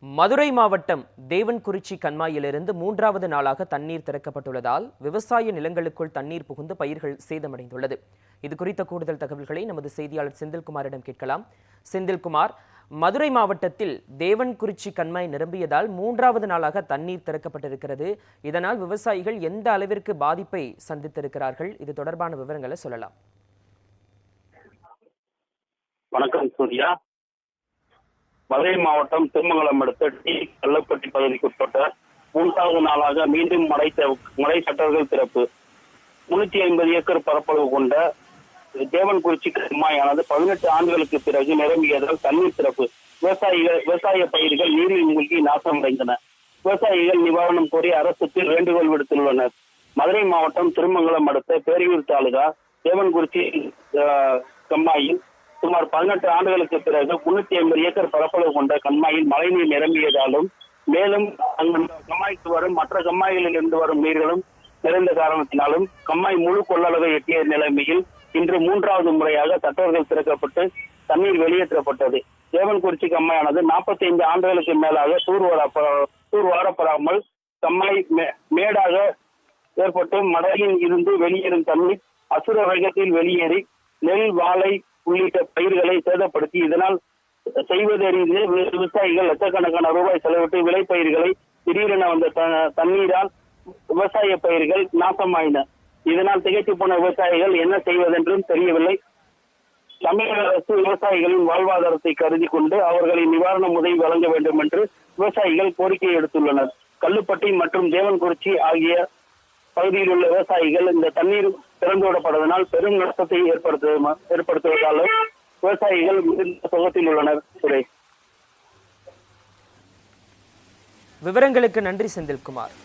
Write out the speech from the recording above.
மதுரை மாவட்டம் தேவன்குறிச்சி கண்மாயிலிருந்து மூன்றாவது நாளாக தண்ணீர் திறக்கப்பட்டுள்ளதால் விவசாய நிலங்களுக்குள் தண்ணீர் புகுந்து பயிர்கள் சேதமடைந்துள்ளது. இது குறித்த கூடுதல் தகவல்களை நமது செய்தியாளர் செந்தில்குமாரிடம் கேட்கலாம். செந்தில்குமார், மதுரை மாவட்டத்தில் தேவன்குறிச்சி கண்மாய் நிரம்பியதால் மூன்றாவது நாளாக தண்ணீர் திறக்கப்பட்டிருக்கிறது. இதனால் விவசாயிகள் எந்த அளவிற்கு பாதிப்பை சந்தித்திருக்கிறார்கள்? இது தொடர்பான விவரங்களை சொல்லலாம். வணக்கம் சூர்யா. மதுரை மாவட்டம் திருமங்கலம் அடுத்த டி கள்ளப்பட்டி பகுதிக்குட்பட்ட மூன்றாவது நாளாக மீண்டும் மடை சட்டர்கள் திறப்பு. 350 ஏக்கர் பரப்பளவு கொண்ட தேவன்குறிச்சி கண்மாயானது 18 ஆண்டுகளுக்கு பிறகு நிரம்பியதால் தண்ணீர் திறப்பு. விவசாய பயிர்கள் நீரில் மூழ்கி நாசமடைந்தன. விவசாயிகள் நிவாரணம் கோரி அரசுக்கு வேண்டுகோள் விடுத்துள்ளனர். மதுரை மாவட்டம் திருமங்கலம் அடுத்த பேரையூர் தாலுகா தேவன்குறிச்சி கண்மாயில் சுமார் 18 ஆண்டுகளுக்கு பிறகு 350 ஏக்கர் பரப்பளவு கொண்ட கண்மாயில் மழைநீர் நிரம்பியதாலும் மேலும் கம்மாய்க்கு வரும் மற்ற கம்மாய்களில் இருந்து வரும் நீர்களும் நிறைந்த காரணத்தினாலும் கம்மாய் முழு கொள்ளளவை எட்டிய நிலைமையில் இன்று மூன்றாவது முறையாக சட்டர்கள் திறக்கப்பட்டு தண்ணீர் வெளியேற்றப்பட்டது. தேவன்குறிச்சி கம்மாயானது 45 ஆண்டுகளுக்கு மேலாக தூர்வாரப்படாமல் கம்மாய் மேடாக ஏற்பட்டு மடையில் இருந்து வெளியேறும் தண்ணீர் அசுர வேகத்தில் வெளியேறி நெல், வாழை உள்ளிட்ட பயிர்களை சேதப்படுத்தி இதனால் செய்வதறிந்து விவசாயிகள் லட்சக்கணக்கான ரூபாய் செலவிட்டு விளைபயிர்களை திடீரென வந்த தண்ணீரால் விவசாய பயிர்கள் நாசமாயின. இதனால் திகைத்து போன விவசாயிகள் என்ன செய்வதென்றும் தெரியவில்லை. தமிழக அரசு விவசாயிகளின் வாழ்வாதாரத்தை கருதி கொண்டு அவர்களின் நிவாரண உதவி வழங்க வேண்டும் என்று விவசாயிகள் கோரிக்கை எடுத்துள்ளனர். கல்லுப்பட்டி மற்றும் தேவன்குறிச்சி ஆகிய பகுதியில் உள்ள விவசாயிகள் இந்த தண்ணீர் திறந்து விடப்படுவதனால் பெரும் நஷ்டத்தை ஏற்படுத்துவதாலும் விவசாயிகள் மிகுந்த சோகத்தில் உள்ளனர். விவரங்களுக்கு நன்றி செந்தில்குமார்.